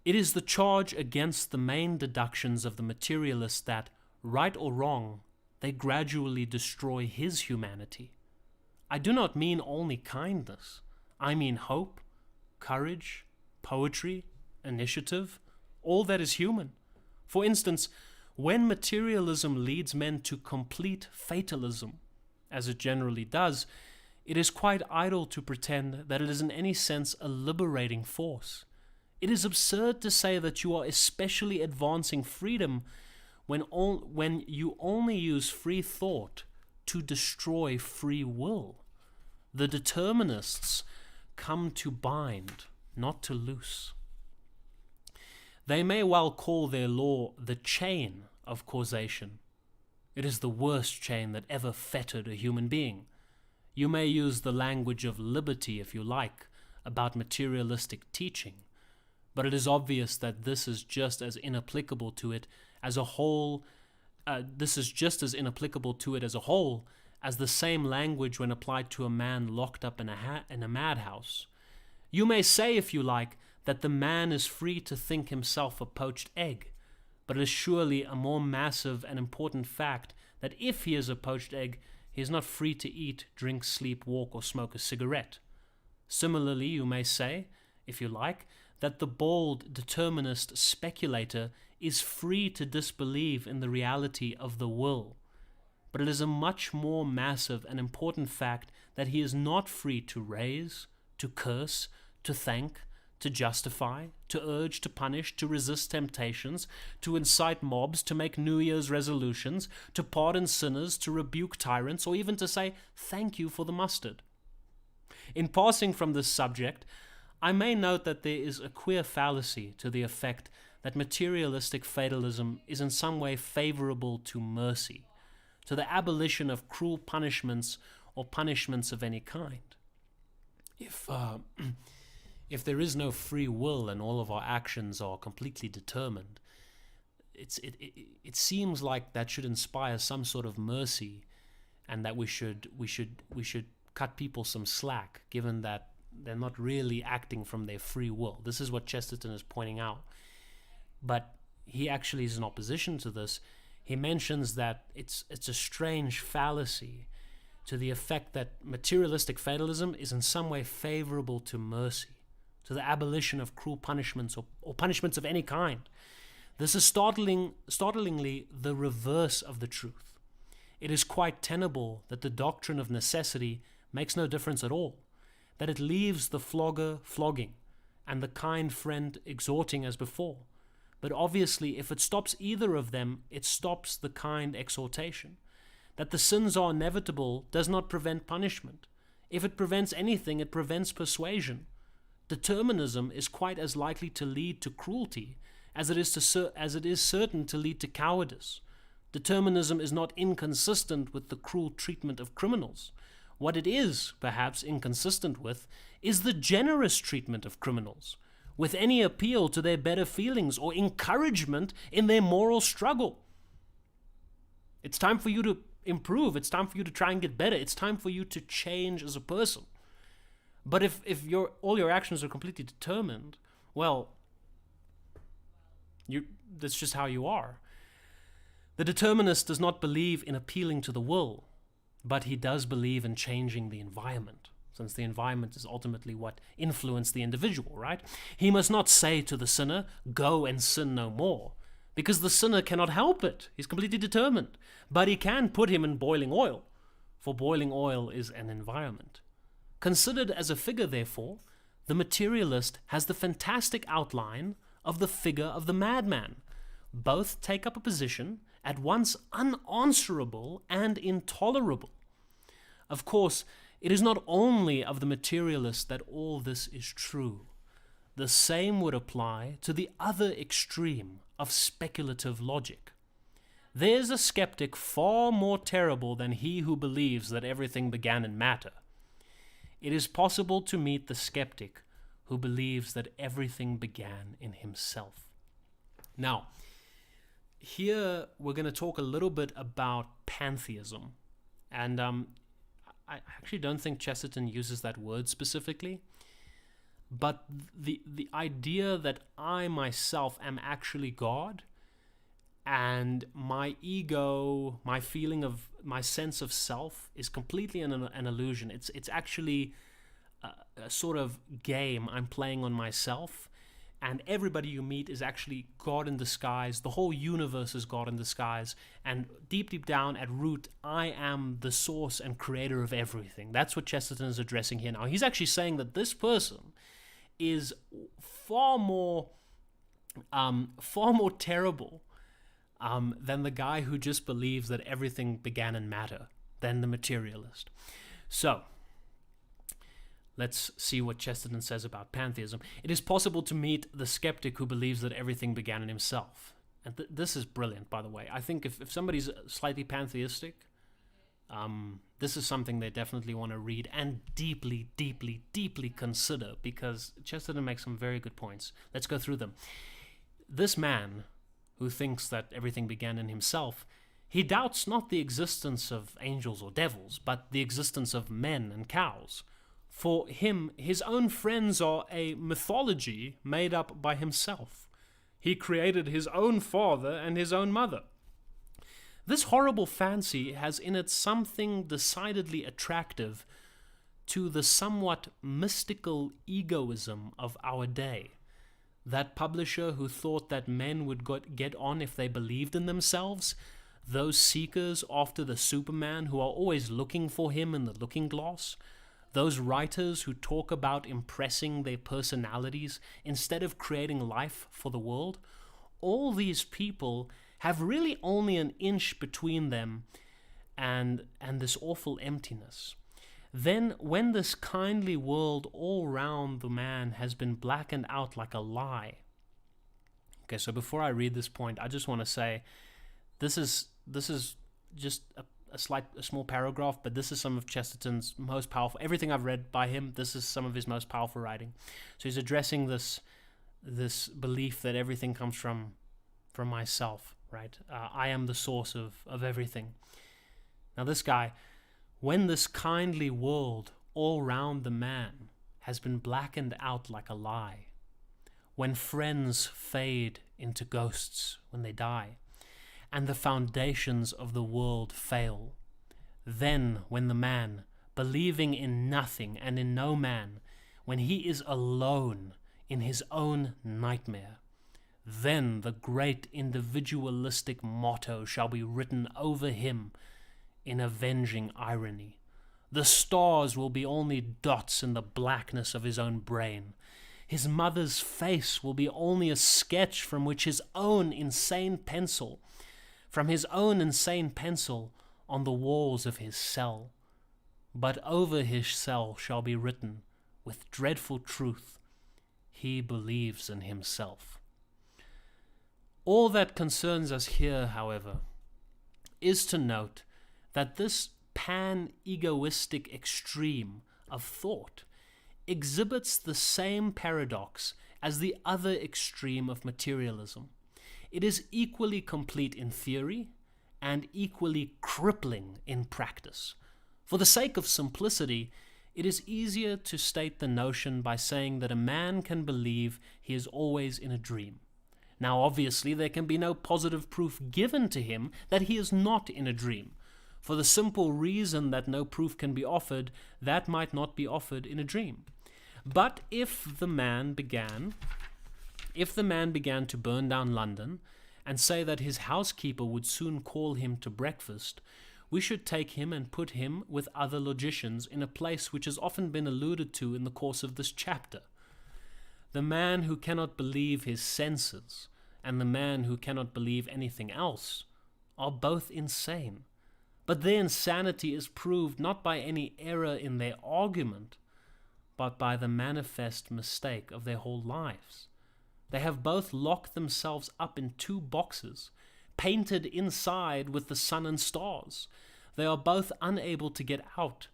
it is the charge against the main deductions of the materialist that, right or wrong, they gradually destroy his humanity. I do not mean only kindness. I mean hope, courage, poetry, initiative, all that is human. For instance, when materialism leads men to complete fatalism, as it generally does, it is quite idle to pretend that it is in any sense a liberating force. It is absurd to say that you are especially advancing freedom when you only use free thought to destroy free will. The determinists come to bind, not to loose. They may well call their law the chain of causation. It is the worst chain that ever fettered a human being. You may use the language of liberty, if you like, about materialistic teaching, but it is obvious that this is just as inapplicable to it as a whole. This is just as inapplicable to it as a whole as the same language when applied to a man locked up in a madhouse. You may say, if you like, that the man is free to think himself a poached egg, but it is surely a more massive and important fact that if he is a poached egg, he is not free to eat, drink, sleep, walk, or smoke a cigarette. Similarly, you may say, if you like, that the bald, determinist speculator is free to disbelieve in the reality of the will, but it is a much more massive and important fact that he is not free to raise, to curse, to thank, to justify, to urge, to punish, to resist temptations, to incite mobs, to make New Year's resolutions, to pardon sinners, to rebuke tyrants, or even to say, "Thank you for the mustard." In passing from this subject, I may note that there is a queer fallacy to the effect that materialistic fatalism is in some way favorable to mercy, to the abolition of cruel punishments or punishments of any kind. If there is no free will and all of our actions are completely determined, it seems like that should inspire some sort of mercy, and that we should cut people some slack, given that they're not really acting from their free will. This is what Chesterton is pointing out. But he actually is in opposition to this. He mentions that it's a strange fallacy to the effect that materialistic fatalism is in some way favorable to mercy, to the abolition of cruel punishments or punishments of any kind. This is startlingly the reverse of the truth. It is quite tenable that the doctrine of necessity makes no difference at all, that it leaves the flogger flogging and the kind friend exhorting as before. But obviously, if it stops either of them, it stops the kind exhortation. That the sins are inevitable does not prevent punishment. If it prevents anything, it prevents persuasion. Determinism is quite as likely to lead to cruelty as it is certain to lead to cowardice. Determinism is not inconsistent with the cruel treatment of criminals. What it is, perhaps, inconsistent with is the generous treatment of criminals, with any appeal to their better feelings or encouragement in their moral struggle. It's time for you to improve. It's time for you to try and get better. It's time for you to change as a person. But if all your actions are completely determined, well, that's just how you are. The determinist does not believe in appealing to the will, but he does believe in changing the environment, since the environment is ultimately what influenced the individual, right? He must not say to the sinner, "Go and sin no more," because the sinner cannot help it. He's completely determined. But he can put him in boiling oil, for boiling oil is an environment. Considered as a figure, therefore, the materialist has the fantastic outline of the figure of the madman. Both take up a position at once unanswerable and intolerable. Of course, it is not only of the materialist that all this is true. The same would apply to the other extreme of speculative logic. There is a skeptic far more terrible than he who believes that everything began in matter. It is possible to meet the skeptic who believes that everything began in himself. Now, here we're going to talk a little bit about pantheism. And I actually don't think Chesterton uses that word specifically. But the idea that I myself am actually God, and my ego, my feeling of my sense of self is completely an illusion. It's actually a sort of game I'm playing on myself, and everybody you meet is actually God in disguise. The whole universe is God in disguise, and deep down at root, I am the source and creator of everything. That's what Chesterton is addressing here now. He's actually saying that this person is far more terrible than the guy who just believes that everything began in matter, than the materialist. So, let's see what Chesterton says about pantheism. It is possible to meet the skeptic who believes that everything began in himself. And this is brilliant, by the way. I think if somebody's slightly pantheistic, this is something they definitely want to read and deeply, deeply, deeply consider, because Chesterton makes some very good points. Let's go through them. This man, who thinks that everything began in himself, he doubts not the existence of angels or devils, but the existence of men and cows. For him, his own friends are a mythology made up by himself. He created his own father and his own mother. This horrible fancy has in it something decidedly attractive to the somewhat mystical egoism of our day. That publisher who thought that men would get on if they believed in themselves, those seekers after the Superman who are always looking for him in the looking glass, those writers who talk about impressing their personalities instead of creating life for the world, all these people have really only an inch between them and this awful emptiness. Then, when this kindly world all round the man has been blackened out like a lie. Okay, so before I read this point, I just want to say, this is just a small paragraph, but this is some of Chesterton's most powerful. Everything I've read by him, this is some of his most powerful writing. So he's addressing this belief that everything comes from myself, right? I am the source of everything. Now this guy, when this kindly world all round the man has been blackened out like a lie, when friends fade into ghosts when they die, and the foundations of the world fail, then when the man, believing in nothing and in no man, when he is alone in his own nightmare, then the great individualistic motto shall be written over him in avenging irony. The stars will be only dots in the blackness of his own brain. His mother's face will be only a sketch from his own insane pencil on the walls of his cell. But over his cell shall be written, with dreadful truth, he believes in himself. All that concerns us here, however, is to note that this pan-egoistic extreme of thought exhibits the same paradox as the other extreme of materialism. It is equally complete in theory and equally crippling in practice. For the sake of simplicity, it is easier to state the notion by saying that a man can believe he is always in a dream. Now, obviously, there can be no positive proof given to him that he is not in a dream, for the simple reason that no proof can be offered that might not be offered in a dream. But if the man began to burn down London and say that his housekeeper would soon call him to breakfast, we should take him and put him with other logicians in a place which has often been alluded to in the course of this chapter. The man who cannot believe his senses and the man who cannot believe anything else are both insane. But their insanity is proved not by any error in their argument, but by the manifest mistake of their whole lives. They have both locked themselves up in two boxes, painted inside with the sun and stars. They are both unable to get out,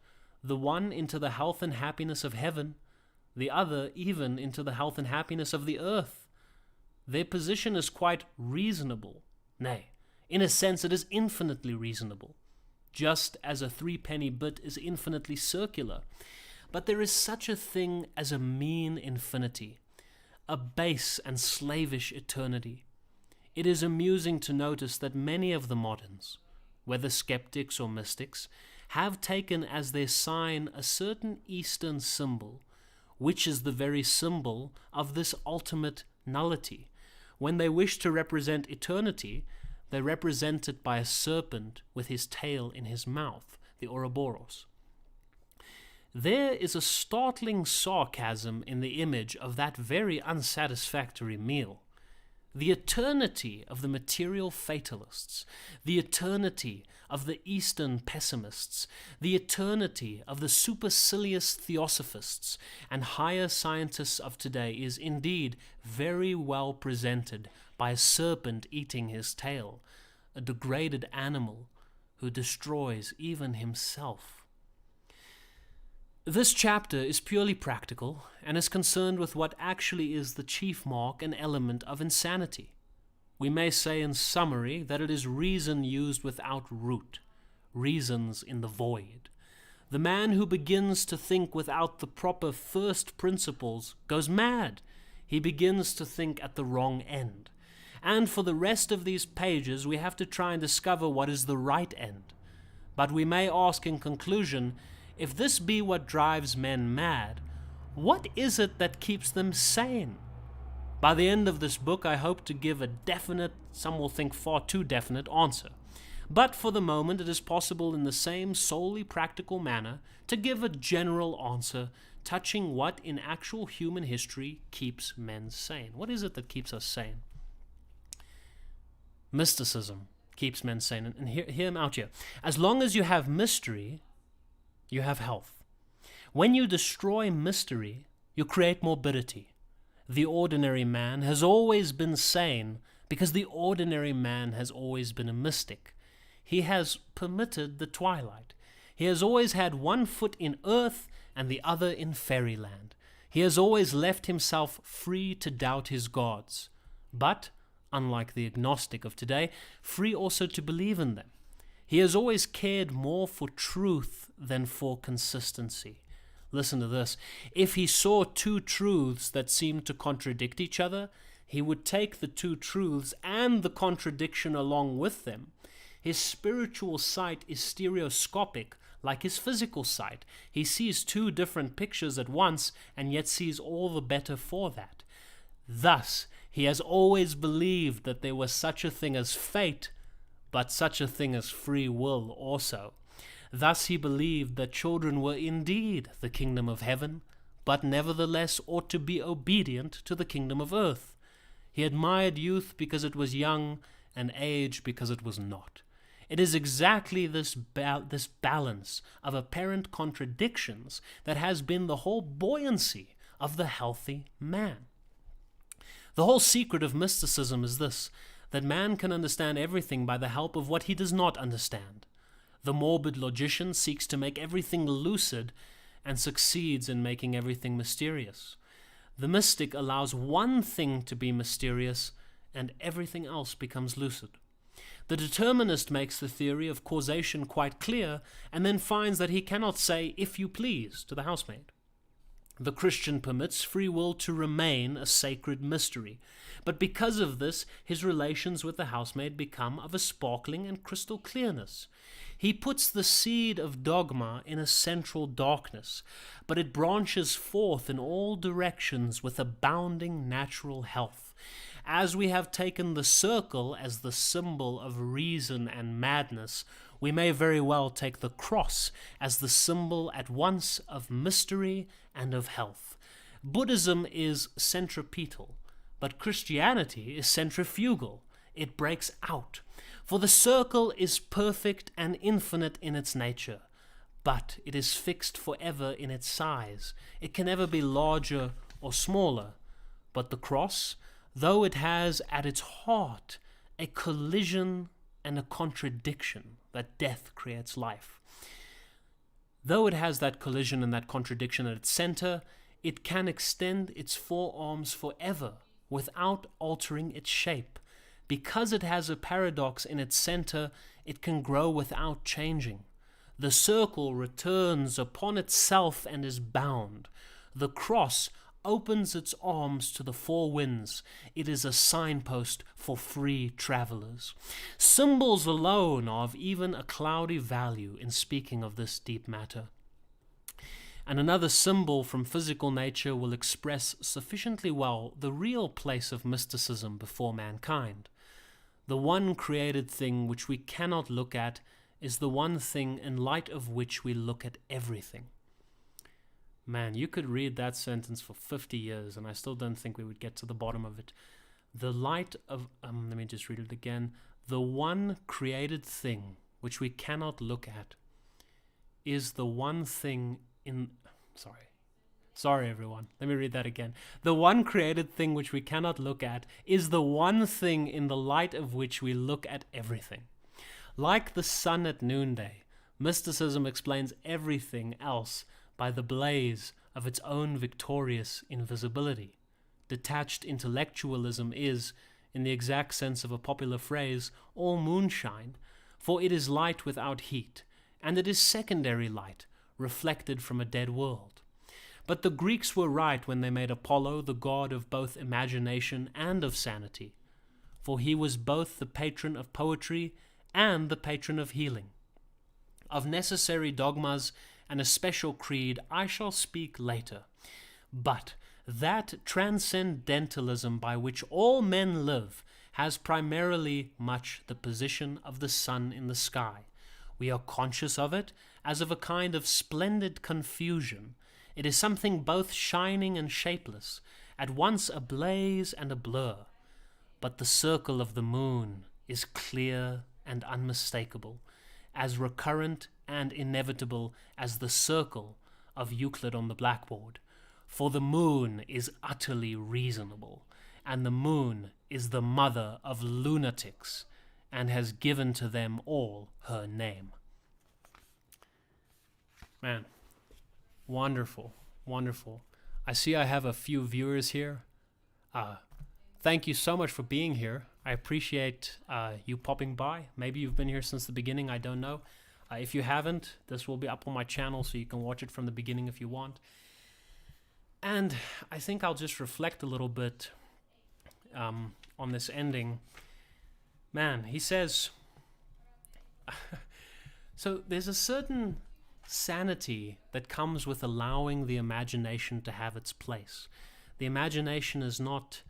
the one into the health and happiness of heaven, the other even into the health and happiness of the earth. Their position is quite reasonable. Nay, in a sense it is infinitely reasonable, just as a threepenny bit is infinitely circular. But there is such a thing as a mean infinity, a base and slavish eternity. It is amusing to notice that many of the moderns, whether skeptics or mystics, have taken as their sign a certain Eastern symbol, which is the very symbol of this ultimate nullity. When they wish to represent eternity, they represent it by a serpent with his tail in his mouth, the Ouroboros. There is a startling sarcasm in the image of that very unsatisfactory meal. The eternity of the material fatalists, the eternity of the Eastern pessimists, the eternity of the supercilious theosophists and higher scientists of today is indeed very well presented by a serpent eating his tail, a degraded animal who destroys even himself. This chapter is purely practical and is concerned with what actually is the chief mark and element of insanity. We may say in summary that it is reason used without root, reasons in the void. The man who begins to think without the proper first principles goes mad. He begins to think at the wrong end. And for the rest of these pages, we have to try and discover what is the right end. But we may ask in conclusion, if this be what drives men mad, what is it that keeps them sane? By the end of this book, I hope to give a definite, some will think far too definite, answer. But for the moment, it is possible in the same solely practical manner to give a general answer touching what in actual human history keeps men sane. What is it that keeps us sane? Mysticism keeps men sane. And hear him out here. As long as you have mystery, you have health. When you destroy mystery, you create morbidity. The ordinary man has always been sane because the ordinary man has always been a mystic. He has permitted the twilight. He has always had one foot in earth and the other in fairyland. He has always left himself free to doubt his gods, but, unlike the agnostic of today, free also to believe in them. He has always cared more for truth than for consistency. Listen to this. If he saw two truths that seemed to contradict each other, he would take the two truths and the contradiction along with them. His spiritual sight is stereoscopic, like his physical sight. He sees two different pictures at once and yet sees all the better for that. Thus, he has always believed that there was such a thing as fate, but such a thing as free will also. Thus he believed that children were indeed the kingdom of heaven, but nevertheless ought to be obedient to the kingdom of earth. He admired youth because it was young, and age because it was not. It is exactly this balance of apparent contradictions that has been the whole buoyancy of the healthy man. The whole secret of mysticism is this, that man can understand everything by the help of what he does not understand. The morbid logician seeks to make everything lucid and succeeds in making everything mysterious. The mystic allows one thing to be mysterious and everything else becomes lucid. The determinist makes the theory of causation quite clear and then finds that he cannot say, "if you please," to the housemaid. The Christian permits free will to remain a sacred mystery, but because of this, his relations with the housemaid become of a sparkling and crystal clearness. He puts the seed of dogma in a central darkness, but it branches forth in all directions with abounding natural health. As we have taken the circle as the symbol of reason and madness, we may very well take the cross as the symbol at once of mystery and of health. Buddhism is centripetal, but Christianity is centrifugal. It breaks out. For the circle is perfect and infinite in its nature, but it is fixed forever in its size. It can never be larger or smaller. But the cross, though it has at its heart a collision and a contradiction, that death creates life. Though it has that collision and that contradiction at its center, it can extend its forearms forever without altering its shape. Because it has a paradox in its center, it can grow without changing. The circle returns upon itself and is bound. The cross opens its arms to the four winds. It is a signpost for free travelers. Symbols alone are of even a cloudy value in speaking of this deep matter. And another symbol from physical nature will express sufficiently well the real place of mysticism before mankind. The one created thing which we cannot look at is the one thing in light of which we look at everything. Man, you could read that sentence for 50 years and I still don't think we would get to the bottom of it. The light of, let me just read it again. The one created thing which we cannot look at is the one thing in, sorry everyone, let me read that again. The one created thing which we cannot look at is the one thing in the light of which we look at everything. Like the sun at noonday, mysticism explains everything else by the blaze of its own victorious invisibility. Detached intellectualism is, in the exact sense of a popular phrase, all moonshine, for it is light without heat, and it is secondary light, reflected from a dead world. But the Greeks were right when they made Apollo the god of both imagination and of sanity, for he was both the patron of poetry and the patron of healing. Of necessary dogmas and a special creed I shall speak later, but that transcendentalism by which all men live has primarily much the position of the sun in the sky. We are conscious of it as of a kind of splendid confusion. It is something both shining and shapeless, at once a blaze and a blur. But the circle of the moon is clear and unmistakable, as recurrent and inevitable as the circle of Euclid on the blackboard. For the moon is utterly reasonable, and the moon is the mother of lunatics, and has given to them all her name. Man, wonderful, wonderful. I see I have a few viewers here. Thank you so much for being here. I appreciate you popping by. Maybe you've been here since the beginning, I don't know. If you haven't, this will be up on my channel, so you can watch it from the beginning if you want. And I think I'll just reflect a little bit on this ending. Man, he says, so there's a certain sanity that comes with allowing the imagination to have its place. The imagination is not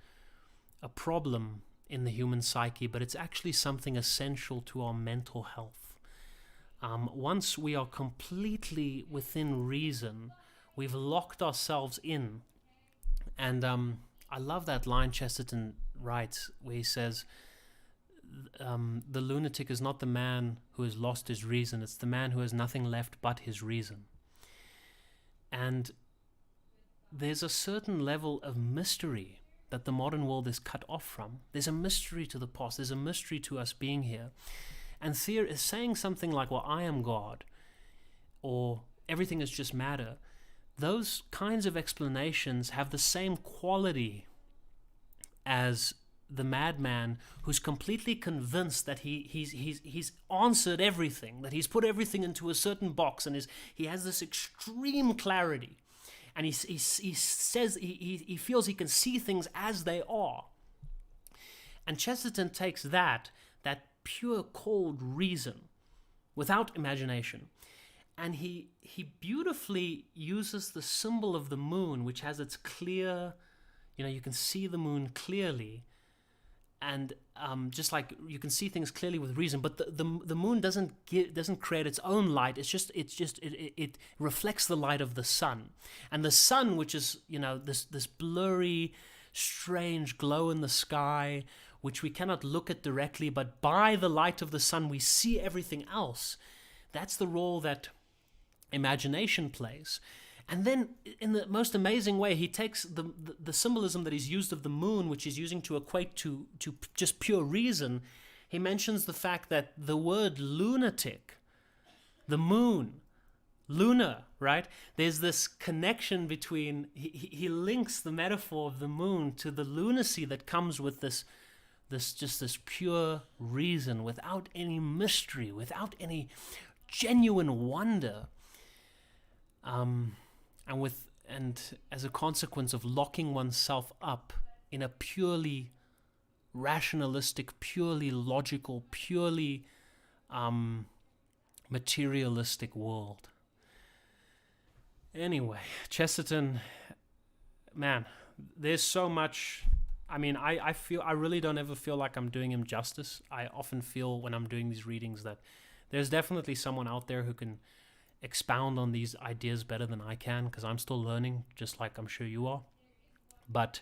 a problem in the human psyche, but it's actually something essential to our mental health. Once we are completely within reason, we've locked ourselves in. And I love that line Chesterton writes where he says, the lunatic is not the man who has lost his reason, it's the man who has nothing left but his reason. And there's a certain level of mystery that the modern world is cut off from. There's a mystery to the past, there's a mystery to us being here. And Thea is saying something like, well, I am God, or everything is just matter. Those kinds of explanations have the same quality as the madman who's completely convinced that he's answered everything, that he's put everything into a certain box, and he has this extreme clarity, and he says he feels he can see things as they are. And Chesterton takes that pure cold reason without imagination, and he beautifully uses the symbol of the moon, which has its clear, you can see the moon clearly, and just like you can see things clearly with reason, but the moon doesn't create its own light. It reflects the light of the sun, and the sun, which is this blurry, strange glow in the sky, which we cannot look at directly, but by the light of the sun we see everything else. That's the role that imagination plays. And then, in the most amazing way, he takes the symbolism that he's used of the moon, which he's using to equate to just pure reason. He mentions the fact that the word lunatic, the moon, lunar, right? There's this connection between, he links the metaphor of the moon to the lunacy that comes with this pure reason, without any mystery, without any genuine wonder. And as a consequence of locking oneself up in a purely rationalistic, purely logical, purely materialistic world. Anyway, Chesterton, man, there's so much. I mean, I really don't ever feel like I'm doing him justice. I often feel when I'm doing these readings that there's definitely someone out there who can expound on these ideas better than I can, because I'm still learning, just like I'm sure you are. But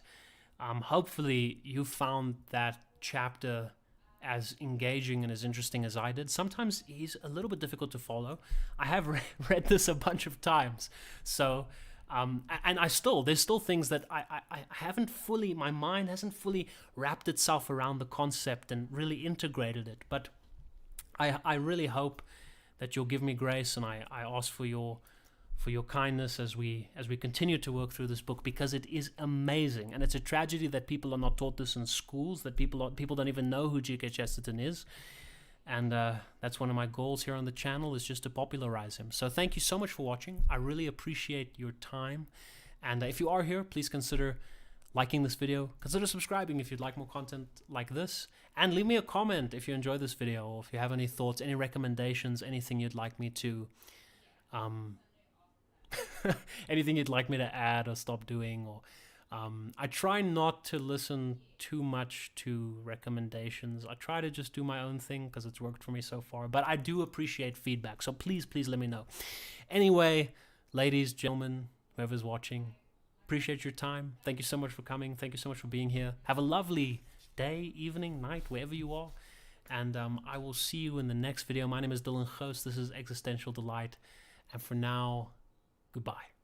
hopefully you found that chapter as engaging and as interesting as I did. Sometimes he's a little bit difficult to follow. I have read this a bunch of times, so and there's still things that I haven't fully, my mind hasn't fully wrapped itself around the concept and really integrated it. But I really hope that you'll give me grace, and I ask for your for your kindness as we continue to work through this book, because it is amazing, and it's a tragedy that people are not taught this in schools, that people don't even know who G.K. Chesterton is, and that's one of my goals here on the channel, is just to popularize him. So thank you so much for watching. I really appreciate your time, and if you are here, please consider liking this video, consider subscribing if you'd like more content like this, and leave me a comment if you enjoyed this video, or if you have any thoughts, any recommendations, anything you'd like me to anything you'd like me to add or stop doing. Or I try not to listen too much to recommendations. I try to just do my own thing because it's worked for me so far, but I do appreciate feedback, so please let me know. Anyway, ladies, gentlemen, whoever's watching, appreciate your time. Thank you so much for coming. Thank you so much for being here. Have a lovely day, evening, night, wherever you are, and I will see you in the next video. My name is Dylan Goos. This is Existential Delight, and for now, goodbye.